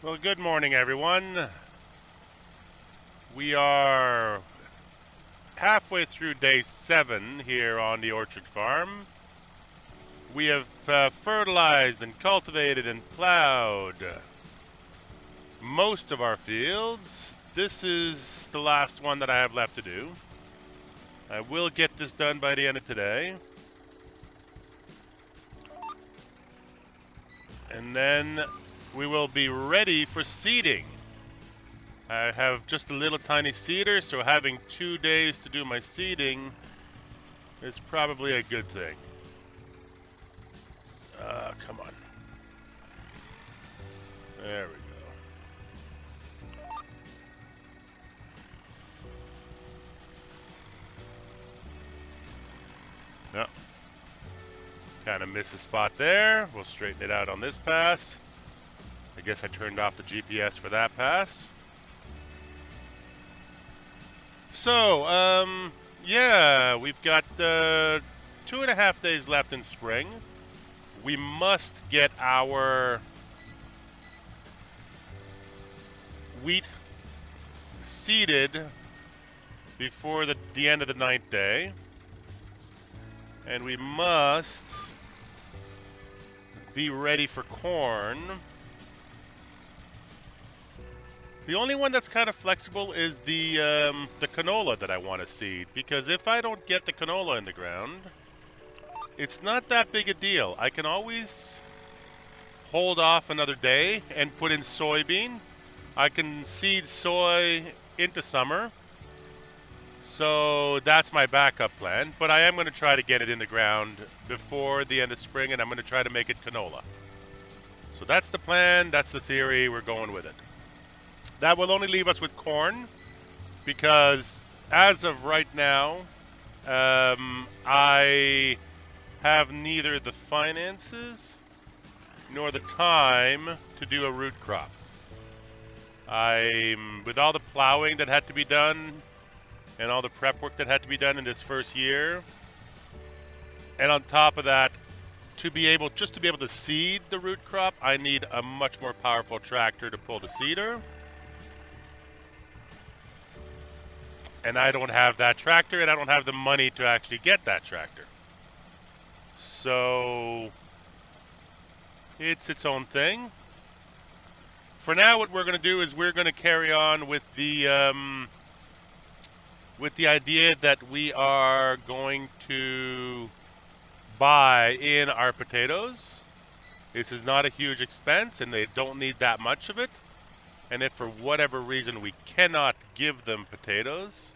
Well, good morning, everyone. We are halfway through day 7 here on the orchard farm. We have fertilized and cultivated and plowed most of our fields. This is the last one that I have left to do. I will get this done by the end of today. And then we will be ready for seeding. I have just a little tiny seeder, so having 2 days to do my seeding is probably a good thing. Come on. There we go. No. Kind of missed a spot there. We'll straighten it out on this pass. I guess I turned off the GPS for that pass. So, yeah, we've got 2.5 days left in spring. We must get our wheat seeded before the end of the 9th day. And we must be ready for corn. The only one that's kind of flexible is the canola that I want to seed, because if I don't get the canola in the ground, it's not that big a deal. I can always hold off another day and put in soybean. I can seed soy into summer, so that's my backup plan. But I am going to try to get it in the ground before the end of spring, and I'm going to try to make it canola. So that's the plan, that's the theory, we're going with it. That will only leave us with corn, because as of right now, I have neither the finances nor the time to do a root crop. With all the plowing that had to be done and all the prep work that had to be done in this first year, and on top of that, to be able to seed the root crop, I need a much more powerful tractor to pull the seeder. And I don't have that tractor, and I don't have the money to actually get that tractor. So it's its own thing. For now, what we're going to do is we're going to carry on with the idea that we are going to buy in our potatoes. This is not a huge expense, and they don't need that much of it. And if for whatever reason we cannot give them potatoes,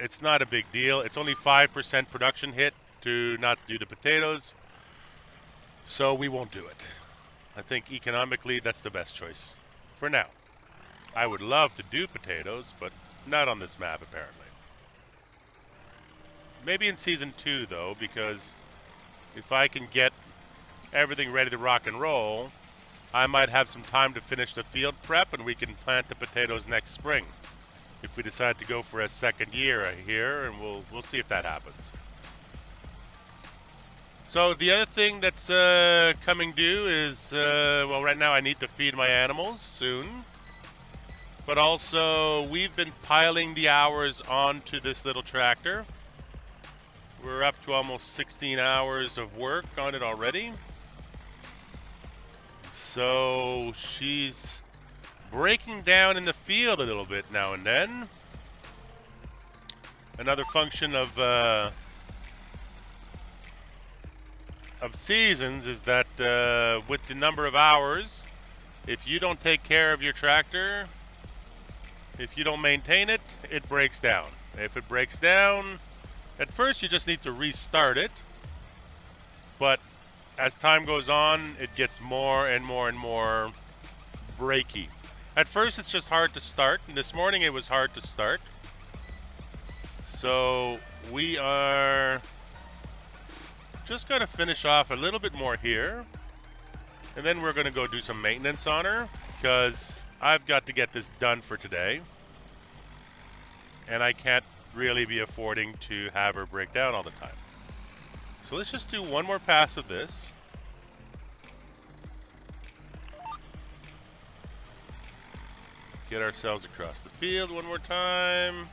it's not a big deal. It's only 5% production hit to not do the potatoes, so we won't do it. I think economically that's the best choice for now. I would love to do potatoes, but not on this map apparently. Maybe in season 2 though, because if I can get everything ready to rock and roll, I might have some time to finish the field prep, and we can plant the potatoes next spring if we decide to go for a second year here, and we'll see if that happens. So the other thing that's coming due is, well, right now I need to feed my animals soon, but also we've been piling the hours onto this little tractor. We're up to almost 16 hours of work on it already. So she's breaking down in the field a little bit now and then. Another function of seasons is that with the number of hours, if you don't take care of your tractor, if you don't maintain it, it breaks down. If it breaks down, at first you just need to restart it, but as time goes on, it gets more and more and more breaky. At first, it's just hard to start. And this morning, it was hard to start. So we are just going to finish off a little bit more here. And then we're going to go do some maintenance on her, because I've got to get this done for today. And I can't really be affording to have her break down all the time. So let's just do one more pass of this. Get ourselves across the field one more time.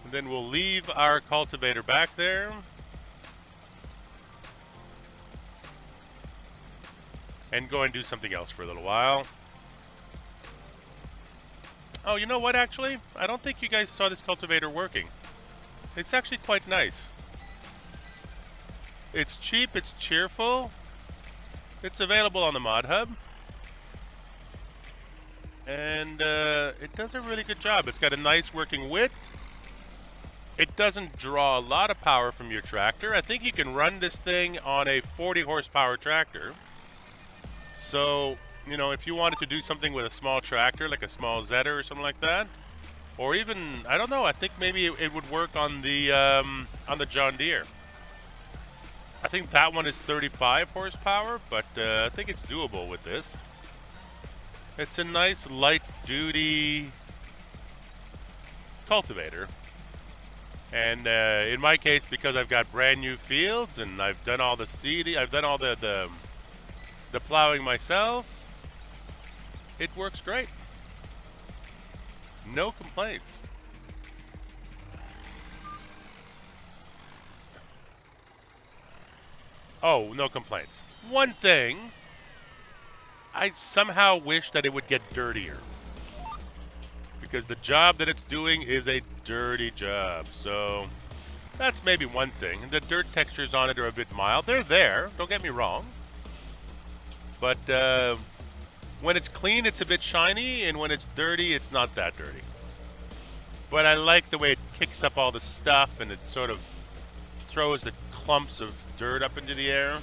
And then we'll leave our cultivator back there. And go and do something else for a little while. Oh, you know what, actually? I don't think you guys saw this cultivator working. It's actually quite nice. It's cheap, it's cheerful. It's available on the Mod Hub. And it does a really good job. It's got a nice working width. It doesn't draw a lot of power from your tractor. I think you can run this thing on a 40 horsepower tractor. So, you know, if you wanted to do something with a small tractor, like a small Zeta or something like that, or even, I don't know, I think maybe it would work on the John Deere. I think that one is 35 horsepower, but I think it's doable with this. It's a nice light-duty cultivator. And in my case, because I've got brand new fields and I've done all the seeding, I've done all the plowing myself, it works great. No complaints. Oh, no complaints. One thing, I somehow wish that it would get dirtier. Because the job that it's doing is a dirty job. So that's maybe one thing. The dirt textures on it are a bit mild. They're there, don't get me wrong. But when it's clean, it's a bit shiny. And when it's dirty, it's not that dirty. But I like the way it kicks up all the stuff and it sort of throws the clumps of dirt up into the air.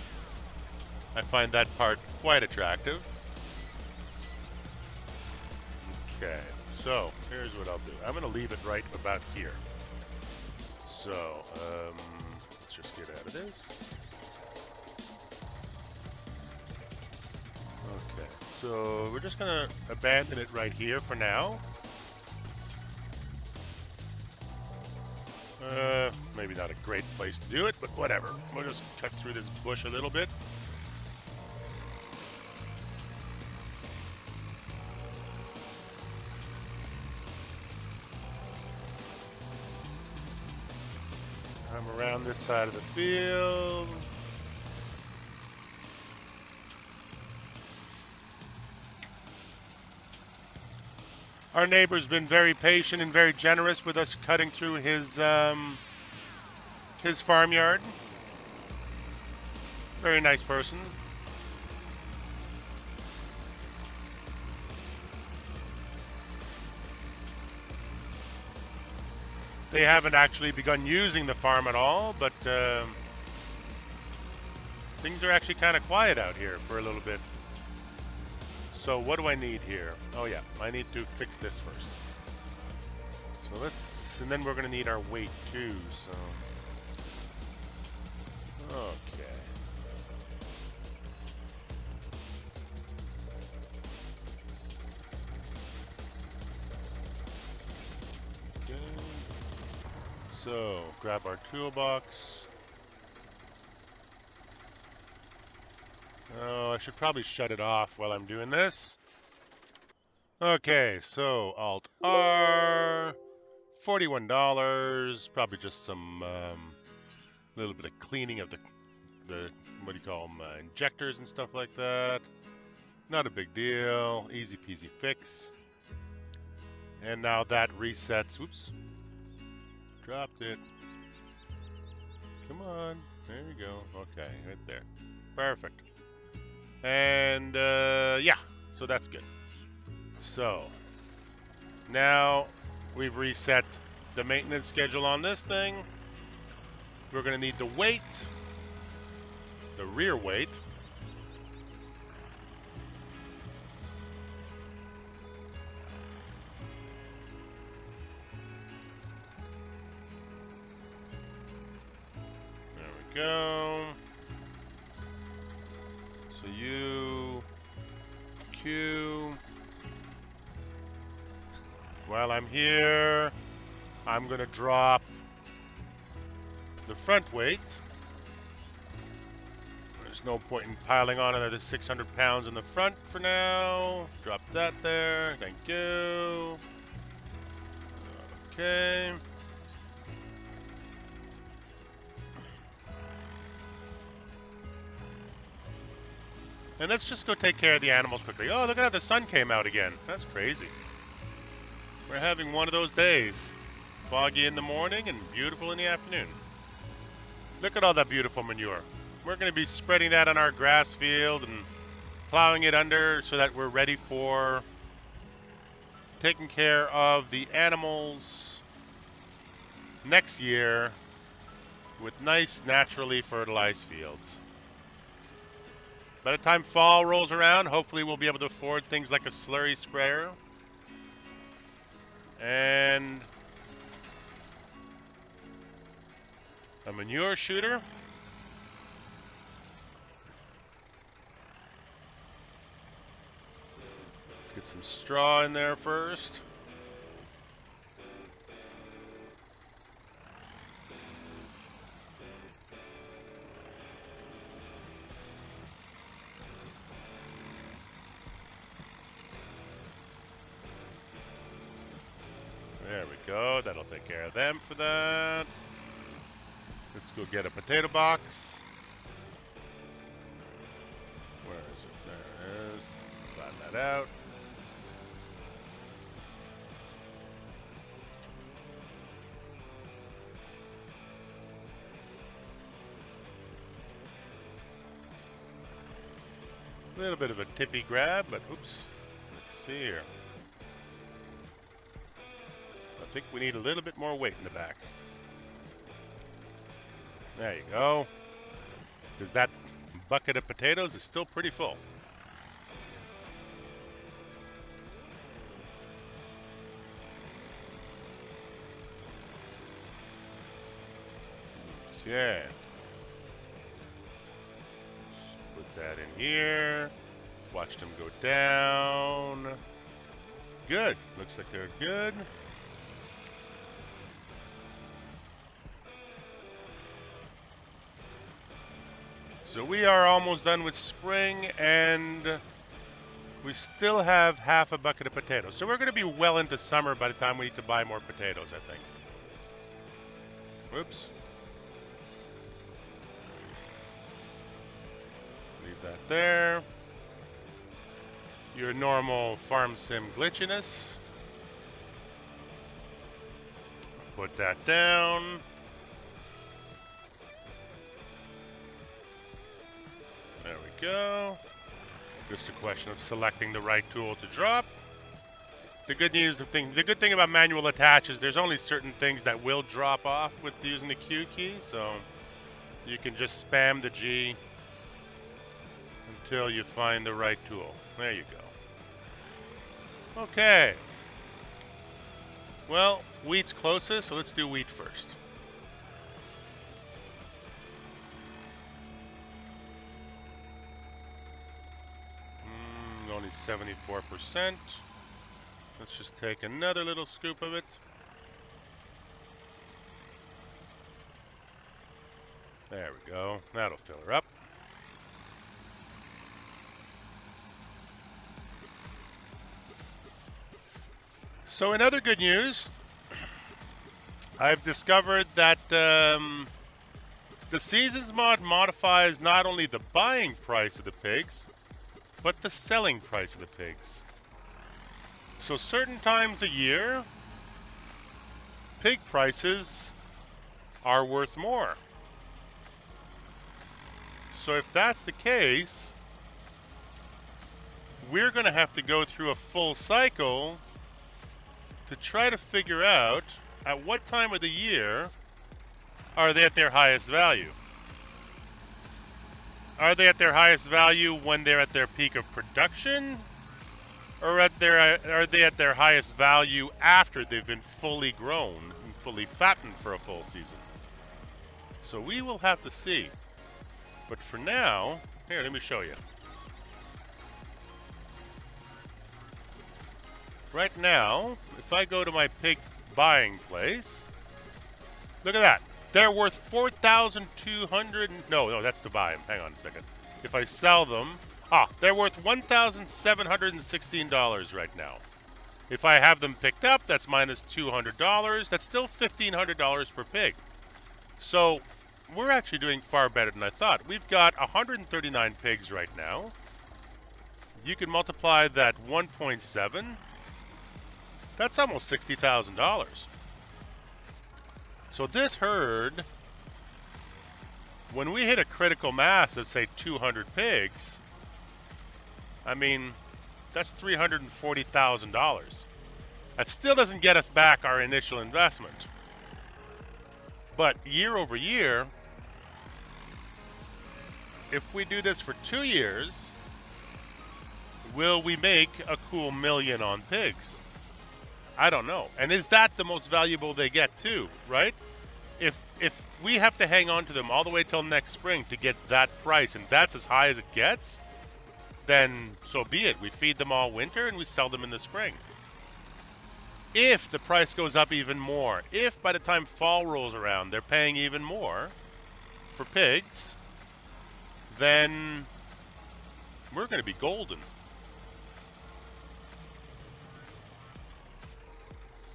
I find that part quite attractive. Okay, so here's what I'll do. I'm going to leave it right about here. So, let's just get out of this. Okay, so we're just going to abandon it right here for now. Maybe not a great place to do it, but whatever. We'll just cut through this bush a little bit. I'm around this side of the field. Our neighbor's been very patient and very generous with us cutting through his farmyard. Very nice person. They haven't actually begun using the farm at all, but things are actually kind of quiet out here for a little bit. So what do I need here? Oh yeah, I need to fix this first. So let's, and then we're gonna need our weight too, so. Okay. Okay. So, grab our toolbox. Oh, I should probably shut it off while I'm doing this. Okay, so Alt-R, $41, probably just some little bit of cleaning of the what do you call them, injectors and stuff like that. Not a big deal, easy peasy fix. And now that resets, oops, dropped it. Come on, there we go, okay, right there, perfect. And yeah, so that's good. So now we've reset the maintenance schedule on this thing. We're going to need the weight, the rear weight. There we go. So U, Q. While I'm here, I'm going to drop the front weight. There's no point in piling on another 600 pounds in the front for now. Drop that there. Thank you. Okay. And let's just go take care of the animals quickly. Oh, look at that. The sun came out again. That's crazy. We're having one of those days. Foggy in the morning and beautiful in the afternoon. Look at all that beautiful manure. We're going to be spreading that on our grass field and plowing it under so that we're ready for taking care of the animals next year with nice, naturally fertilized fields. By the time fall rolls around, hopefully we'll be able to afford things like a slurry sprayer and a manure shooter. Let's get some straw in there first. There we go. That'll take care of them for that. Let's go get a potato box. Where is it? There it is. Flatten that out. A little bit of a tippy grab, but oops. Let's see here. I think we need a little bit more weight in the back. There you go. Because that bucket of potatoes is still pretty full. Okay. Put that in here. Watch them go down. Good. Looks like they're good. So we are almost done with spring, and we still have half a bucket of potatoes. So we're going to be well into summer by the time we need to buy more potatoes, I think. Whoops. Leave that there. Your normal farm sim glitchiness. Put that down. There we go. Just a question of selecting the right tool to drop. The good thing about manual attach is there's only certain things that will drop off with using the Q key, so you can just spam the G until you find the right tool. There you go. Okay. Well, wheat's closest, so let's do wheat first. Only 74%. Let's just take another little scoop of it. There we go. That'll fill her up. So in other good news, I've discovered that the Seasons mod modifies not only the buying price of the pigs, but the selling price of the pigs. So certain times a year, pig prices are worth more. So if that's the case, we're going to have to go through a full cycle to try to figure out at what time of the year are they at their highest value. Are they at their highest value when they're at their peak of production? Or are they at their highest value after they've been fully grown and fully fattened for a full season? So we will have to see. But for now, here, let me show you. Right now, if I go to my pig buying place, look at that. They're worth 4,200. No, that's to buy them. Hang on a second. if I sell them, they're worth $1,716 right now. If I have them picked up, that's minus $200. That's still $1,500 per pig. So we're actually doing far better than I thought. We've got 139 pigs right now. You can multiply that 1.7. That's almost $60,000. So this herd, when we hit a critical mass of, say, 200 pigs, I mean, that's $340,000. That still doesn't get us back our initial investment. But year over year, if we do this for 2 years, will we make a cool million on pigs? I don't know. And is that the most valuable they get too, right? If we have to hang on to them all the way till next spring to get that price, and that's as high as it gets, then so be it. We feed them all winter and we sell them in the spring. If the price goes up even more, if by the time fall rolls around they're paying even more for pigs, then we're going to be golden.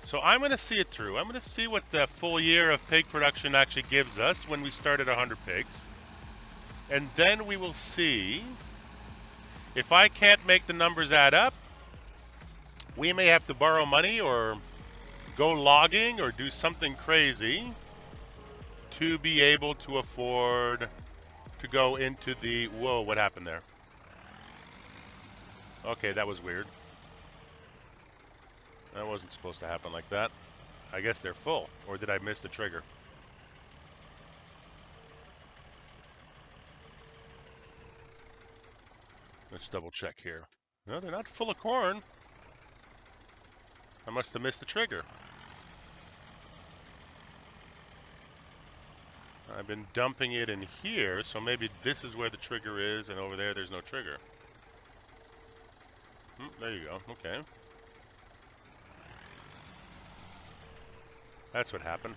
So I'm going to see it through. I'm going to see what the full year of pig production actually gives us when we start at 100 pigs. And then we will see if I can't make the numbers add up. We may have to borrow money or go logging or do something crazy to be able to afford to go into the... Whoa, what happened there? Okay, that was weird. That wasn't supposed to happen like that. I guess they're full. Or did I miss the trigger? Let's double check here. No, they're not full of corn. I must have missed the trigger. I've been dumping it in here, so maybe this is where the trigger is, and over there there's no trigger. There you go. Okay. That's what happened.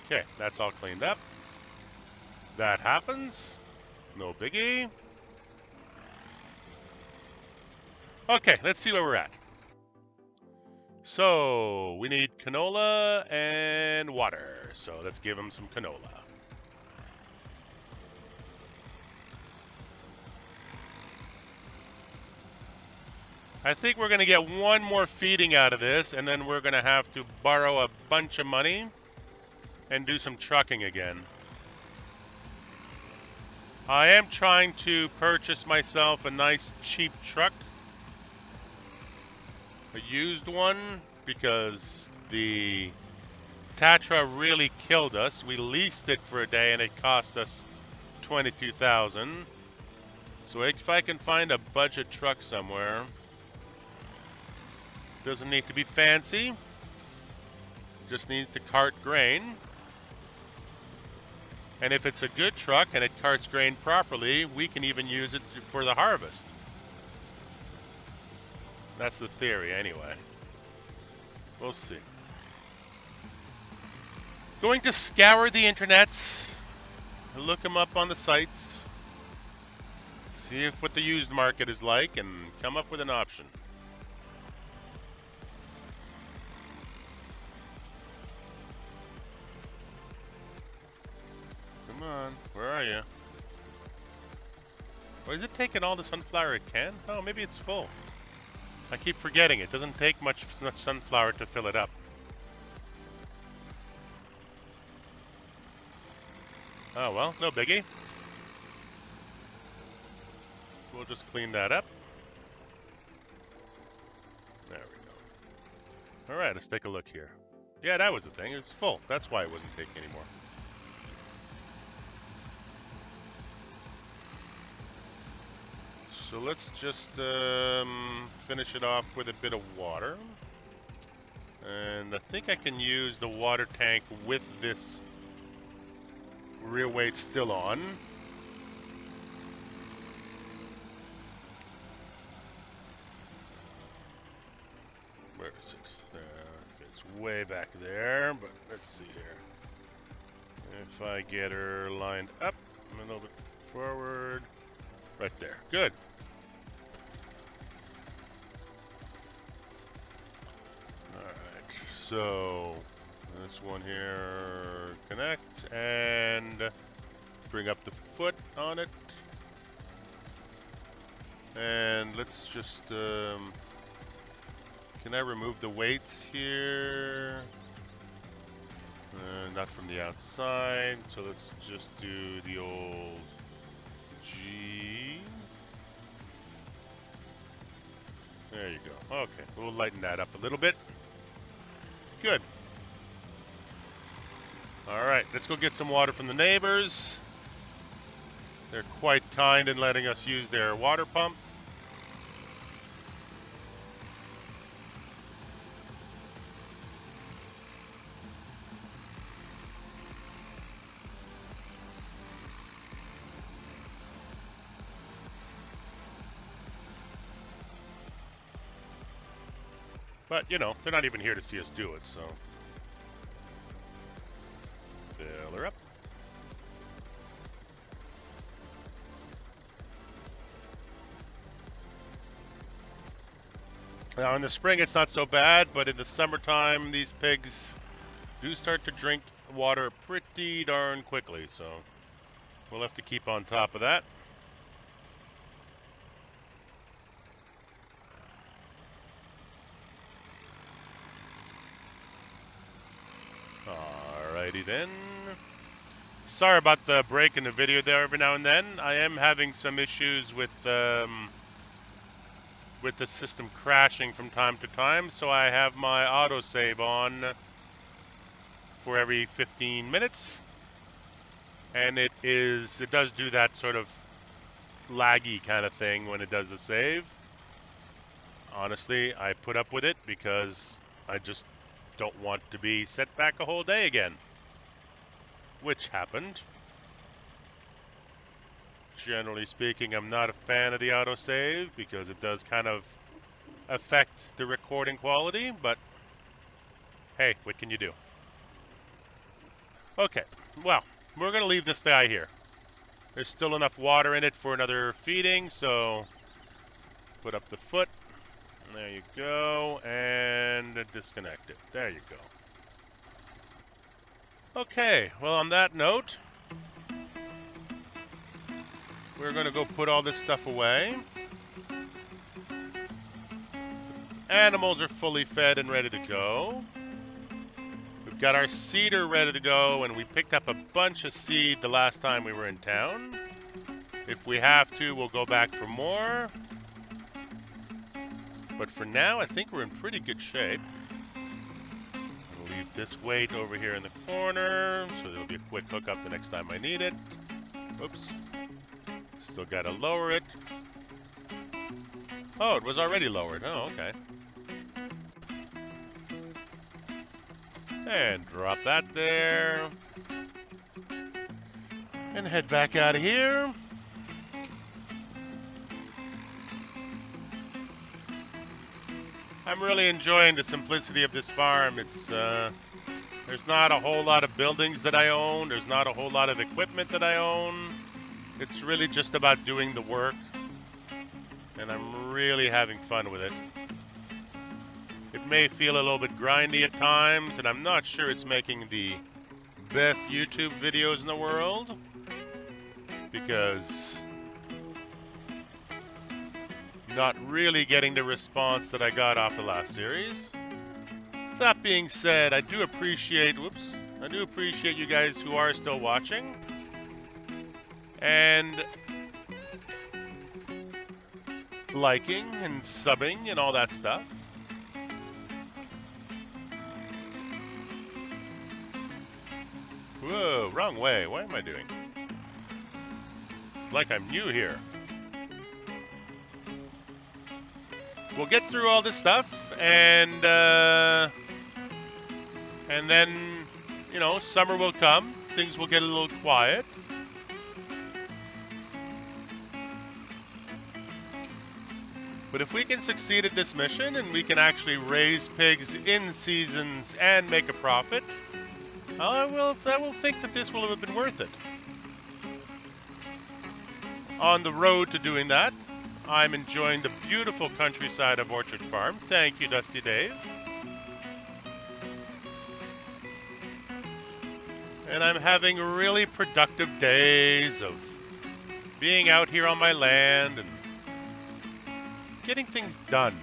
Okay, that's all cleaned up. That happens. No biggie. Okay, let's see where we're at. So, we need canola and water. So, let's give them some canola. I think we're going to get one more feeding out of this, and then we're going to have to borrow a bunch of money and do some trucking again. I am trying to purchase myself a nice cheap truck. A used one, because the Tatra really killed us. We leased it for a day and it cost us $22,000. So if I can find a budget truck somewhere, doesn't need to be fancy, just needs to cart grain. And if it's a good truck and it carts grain properly, we can even use it for the harvest. That's the theory anyway. We'll see. Going to scour the internets, look them up on the sites, see if what the used market is like, and come up with an option. Come on, where are you? Or is it taking all the sunflower it can? Oh, maybe it's full. I keep forgetting it doesn't take much sunflower to fill it up. Oh well, no biggie. We'll just clean that up. There we go. Alright, let's take a look here. Yeah, that was the thing. It was full. That's why it wasn't taking anymore. So let's just finish it off with a bit of water. And I think I can use the water tank with this rear weight still on. Where is it? There. It's way back there, but let's see here. If I get her lined up a little bit forward, right there. Good. All right, so this one here, connect, and bring up the foot on it. And let's just, can I remove the weights here? Not from the outside, so let's just do the old G. There you go. Okay, we'll lighten that up a little bit. Good. All right, let's go get some water from the neighbors. They're quite kind in letting us use their water pump. But, you know, they're not even here to see us do it, so. Fill her up. Now, in the spring, it's not so bad, but in the summertime, these pigs do start to drink water pretty darn quickly, so we'll have to keep on top of that. Alrighty then. Sorry about the break in the video there every now and then. I am having some issues with the system crashing from time to time, so I have my autosave on for every 15 minutes. And it does do that sort of laggy kind of thing when it does the save. Honestly, I put up with it because I just don't want to be set back a whole day again, which happened. Generally speaking, I'm not a fan of the autosave because it does kind of affect the recording quality, but hey, what can you do? Okay, well, we're going to leave this guy here. There's still enough water in it for another feeding, so put up the foot. There you go, and disconnect it. There you go. Okay, well, on that note, we're going to go put all this stuff away. Animals are fully fed and ready to go. We've got our cedar ready to go, and we picked up a bunch of seed the last time we were in town. If we have to, we'll go back for more. But for now, I think we're in pretty good shape. We'll leave this weight over here in the corner, so there'll be a quick hookup the next time I need it. Oops. Still got to lower it. Oh, it was already lowered. Oh, okay. And drop that there. And head back out of here. I'm really enjoying the simplicity of this farm. It's there's not a whole lot of buildings that I own. There's not a whole lot of equipment that I own. It's really just about doing the work. And I'm really having fun with it. It may feel a little bit grindy at times, and I'm not sure it's making the best YouTube videos in the world. Because not really getting the response that I got off the last series. That being said, I do appreciate you guys who are still watching. And liking and subbing and all that stuff. Whoa, wrong way. What am I doing? It's like I'm new here. We'll get through all this stuff, and then, you know, summer will come. Things will get a little quiet. But if we can succeed at this mission and we can actually raise pigs in seasons and make a profit, I will think that this will have been worth it. On the road to doing that, I'm enjoying the beautiful countryside of Orchard Farm. Thank you, Dusty Dave. And I'm having really productive days of being out here on my land and getting things done.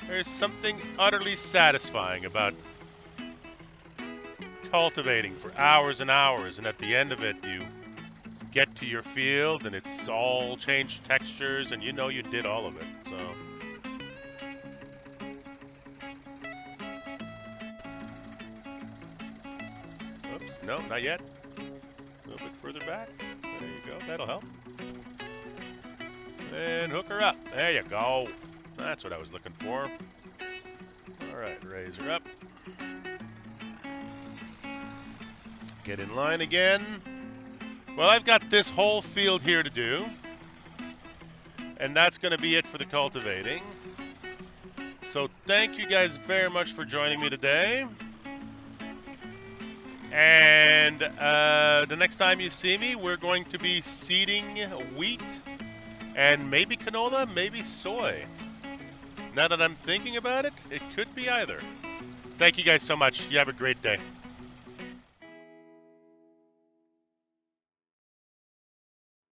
There's something utterly satisfying about cultivating for hours and hours, and at the end of it, you get to your field and it's all changed textures and you know you did all of it. So oops, no, not yet. A little bit further back. There you go, that'll help. And hook her up. There you go. That's what I was looking for. Alright, raise her up. Get in line again. Well, I've got this whole field here to do. And that's going to be it for the cultivating. So thank you guys very much for joining me today. And the next time you see me, we're going to be seeding wheat and maybe canola, maybe soy. Now that I'm thinking about it, it could be either. Thank you guys so much. You have a great day.